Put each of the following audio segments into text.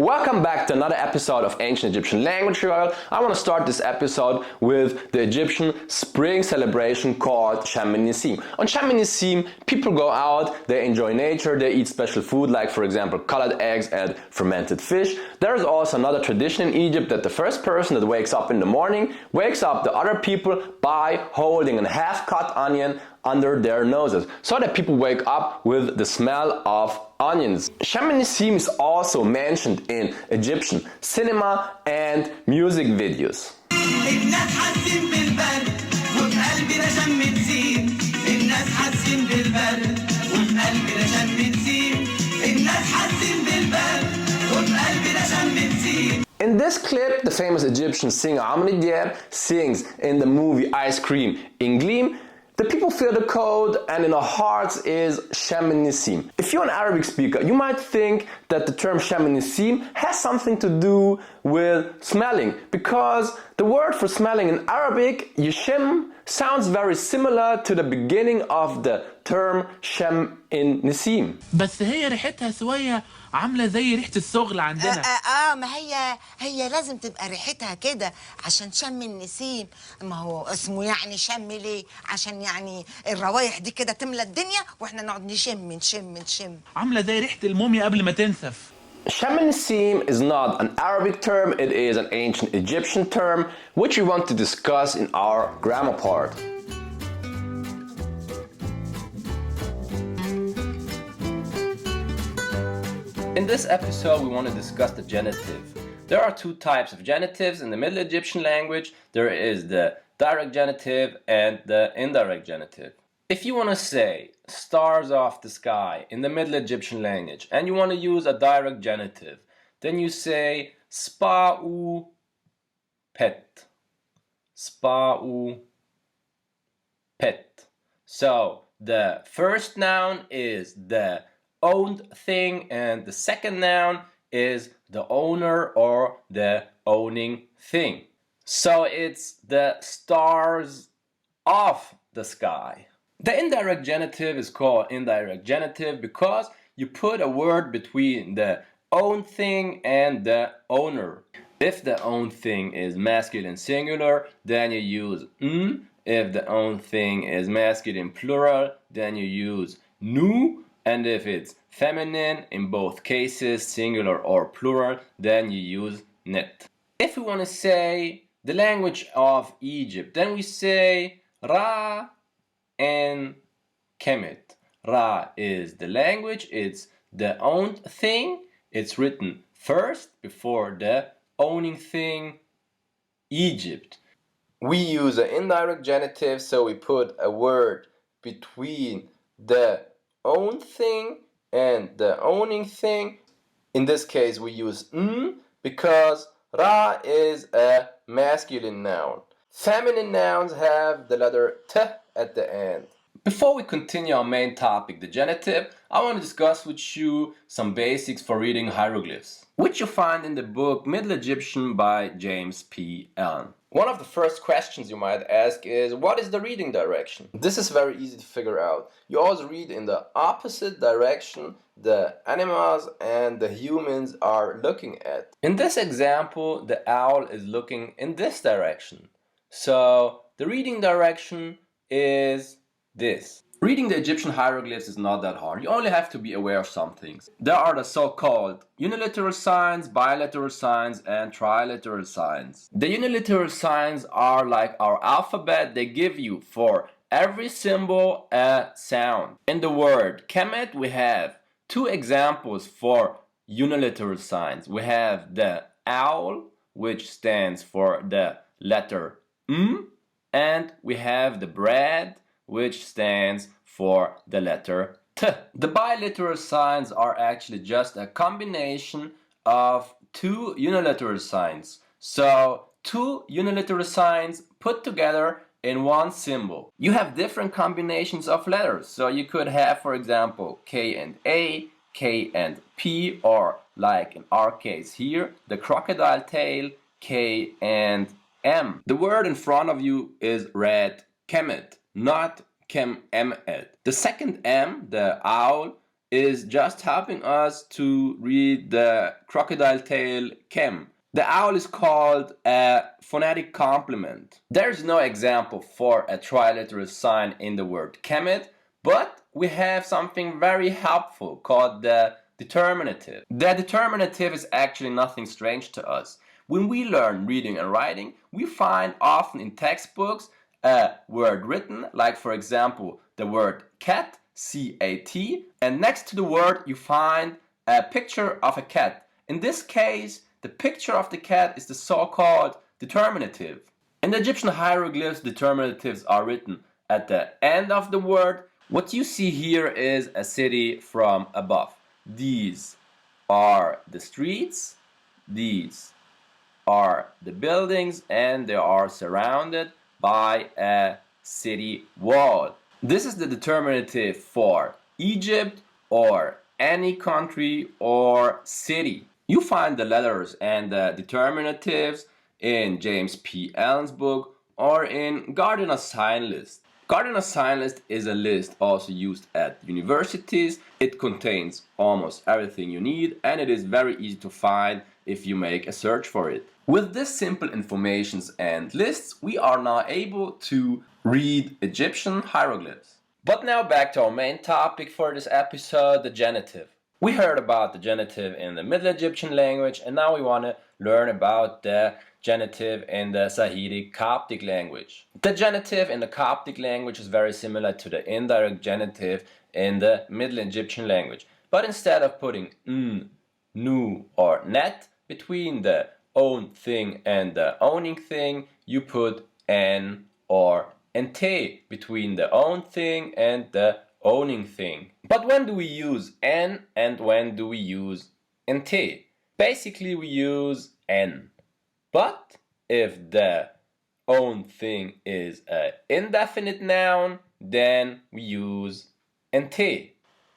Welcome back to another episode of Ancient Egyptian Language Tutorial. I want to start this episode with the Egyptian spring celebration called Sham Ennessim. On Sham Ennessim, people go out, they enjoy nature, they eat special food like for example colored eggs and fermented fish. There is also another tradition in Egypt that the first person that wakes up in the morning wakes up the other people by holding a half-cut onion under their noses, so that people wake up with the smell of onions. Sham Ennessim is also mentioned in Egyptian cinema and music videos. In this clip, the famous Egyptian singer Amr Diab sings in the movie Ice Cream in Gleam. The people feel the code, and in our hearts is Sham Ennessim. If you're an Arabic speaker, you might think that the term Sham Ennessim has something to do with smelling, because the word for smelling in Arabic, yashim, sounds very similar to the beginning of the term Sham Ennessim. بس هي ريحتها شوية عاملة زي ريحة الصغل عندنا. ما هي لازم تبقى ريحتها كده عشان شم النسيم. ما هو اسمه يعني شم ليه؟ عشان يعني الروايح دي كده تملى الدنيا واحنا نقعد نشم. عاملة زي ريحة الموميا قبل ما تنسف. Sham Ennessim is not an Arabic term, it is an ancient Egyptian term, which we want to discuss in our grammar part. In this episode, we want to discuss the genitive. There are two types of genitives in the Middle Egyptian language. There is the direct genitive and the indirect genitive. If you want to say stars of the sky in the Middle Egyptian language and you want to use a direct genitive, then you say spa'u pet. Spa'u pet. So the first noun is the owned thing and the second noun is the owner or the owning thing. So it's the stars of the sky. The indirect genitive is called indirect genitive because you put a word between the owned thing and the owner. If the owned thing is masculine singular, then you use n. If the owned thing is masculine plural, then you use nu. And if it's feminine, in both cases, singular or plural, then you use net. If we want to say the language of Egypt, then we say Ra and Kemet. Ra is the language, it's the owned thing. It's written first before the owning thing, Egypt. We use an indirect genitive, so we put a word between the owned thing and the owning thing. In this case we use n because Ra is a masculine noun. Feminine nouns have the letter t at the end. Before we continue our main topic, the genitive, I want to discuss with you some basics for reading hieroglyphs, which you find in the book Middle Egyptian by James P. Allen. One of the first questions you might ask is, what is the reading direction? This is very easy to figure out. You always read in the opposite direction the animals and the humans are looking at. In this example, the owl is looking in this direction. So the reading direction is this. Reading the Egyptian hieroglyphs is not that hard. You only have to be aware of some things. There are the so-called unilateral signs, bilateral signs, and trilateral signs. The unilateral signs are like our alphabet. They give you for every symbol a sound. In the word Kemet, we have two examples for unilateral signs. We have the owl, which stands for the letter M, and we have the bread, which stands for the letter T. The bilateral signs are actually just a combination of two unilateral signs. So two unilateral signs put together in one symbol. You have different combinations of letters. So you could have, for example, K and A, K and P, or like in our case here, the crocodile tail, K and M. The word in front of you is read Kemet, not Kem-Emet. The second M, the owl, is just helping us to read the crocodile tail kem. The owl is called a phonetic complement. There's no example for a triliteral sign in the word kemet, but we have something very helpful called the determinative. The determinative is actually nothing strange to us. When we learn reading and writing, we find often in textbooks a word written, like for example the word cat, C-A-T, and next to the word you find a picture of a cat. In this case, the picture of the cat is the so-called determinative. In the Egyptian hieroglyphs, determinatives are written at the end of the word. What you see here is a city from above. These are the streets, these are the buildings, and they are surrounded by a city wall. This is the determinative for Egypt or any country or city. You find the letters and the determinatives in James P. Allen's book or in Gardner's sign list. Gardner's sign list is a list also used at universities. It contains almost everything you need and it is very easy to find if you make a search for it. With this simple informations and lists, we are now able to read Egyptian hieroglyphs. But now back to our main topic for this episode, the genitive. We heard about the genitive in the Middle Egyptian language, and now we want to learn about the genitive in the Sahidi Coptic language. The genitive in the Coptic language is very similar to the indirect genitive in the Middle Egyptian language. But instead of putting n, nu, or net between the own thing and the owning thing, you put n or ente between the own thing and the owning thing. But when do we use n and when do we use ente? Basically we use n. But if the own thing is an indefinite noun, then we use ente.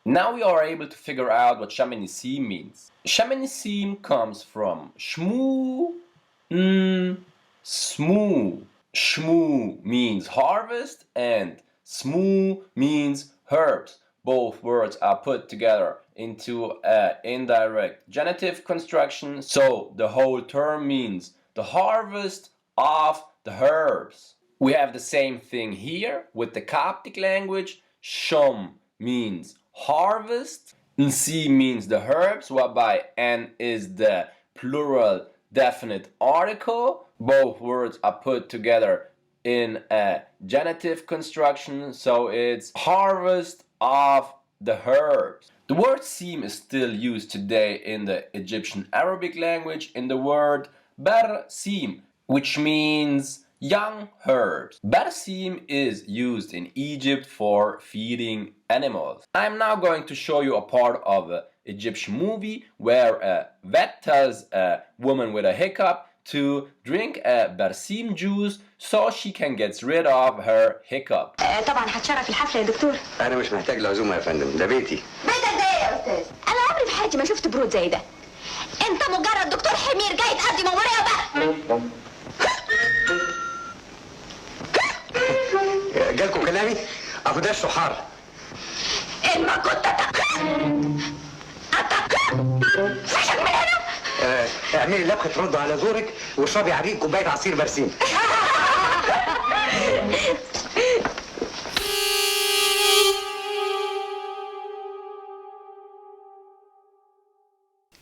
Now we are able to figure out what Sham Ennessim means. Sham Ennessim comes from shmu, smu. Shmu means harvest and smu means herbs. Both words are put together into an indirect genitive construction, so the whole term means the harvest of the herbs. We have the same thing here with the Coptic language. Shom means harvest, nsi means the herbs, whereby n is the plural definite article. Both words are put together in a genitive construction, so it's harvest of the herbs. The word seem is still used today in the Egyptian Arabic language in the word bersim, which means young herbs. Bersim is used in Egypt for feeding animals. I'm now going to show you a part of an Egyptian movie where a vet tells a woman with a hiccup to drink a bersim juice so she can get rid of her hiccup. طبعا هتشرف الحفله يا دكتور. انا مش محتاج العزومه يا فندم، ده بيتي. بيتك ده ايه يا استاذ؟ انا عمري في حياتي ما شفت برود زي ده. انت مجرد دكتور حمير جاي تقضي مأمورية بقى. جالكوا كلامي؟ اهو ده الشحار. ان ما كنت فشك من هنا. اعملي لبخه ترد على زورك واشربي عليه كوبايه عصير برسيم.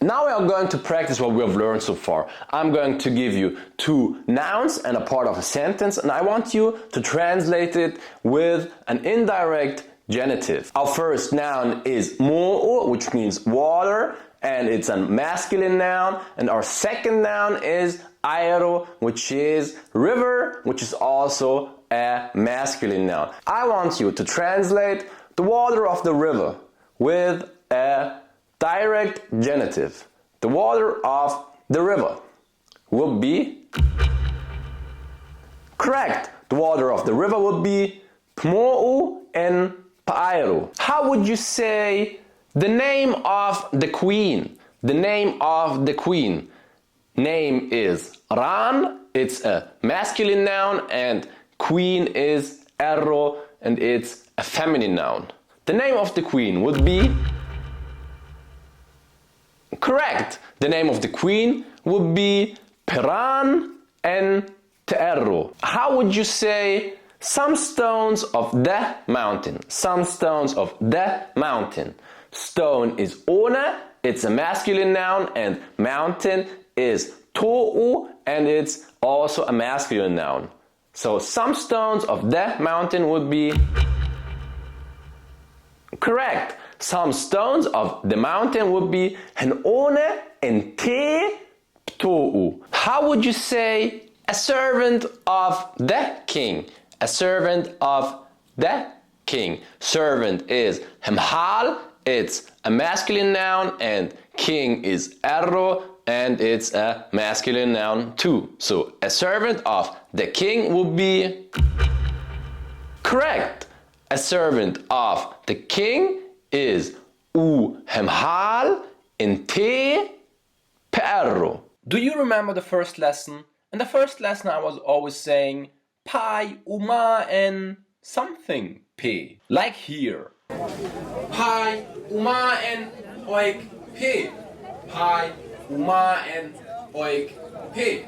Now we are going to practice what we have learned so far. I'm going to give you two nouns and a part of a sentence, and I want you to translate it with an indirect genitive. Our first noun is mo'u, which means water, and it's a masculine noun. And our second noun is aero, which is river, which is also a masculine noun. I want you to translate the water of the river with a direct genitive. The water of the river would be correct. The water of the river would be pmo'u and pa'airu. How would you say the name of the queen? The name of the queen. Name is Ran, it's a masculine noun, and queen is Erro, and it's a feminine noun. The name of the queen would be Correct. The name of the queen would be Piran en Terro. How would you say some stones of the mountain? Some stones of the mountain. Stone is ona, it's a masculine noun, and mountain is to'u, and it's also a masculine noun. So some stones of the mountain would be correct. Some stones of the mountain would be henone and te to'u. How would you say a servant of the king? A servant of the king. Servant is hemhal, it's a masculine noun, and king is erro, and it's a masculine noun too. So a servant of the king would be correct. A servant of the king is u hemhal in te perro. Do you remember the first lesson? In the first lesson I was always saying pai uma en something p. Like here. Pai uma en oik p. Pai uma en oik p.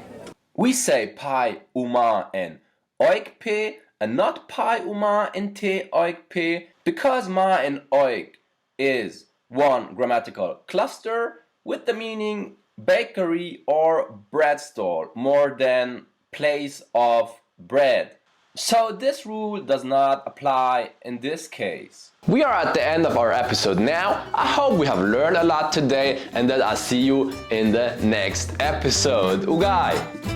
We say pai uma en oik p and not pai uma en te oik p because ma and oik is one grammatical cluster with the meaning bakery or bread stall more than place of bread. So this rule does not apply in this case. We are at the end of our episode now. I hope we have learned a lot today and that I'll see you in the next episode. Ugai!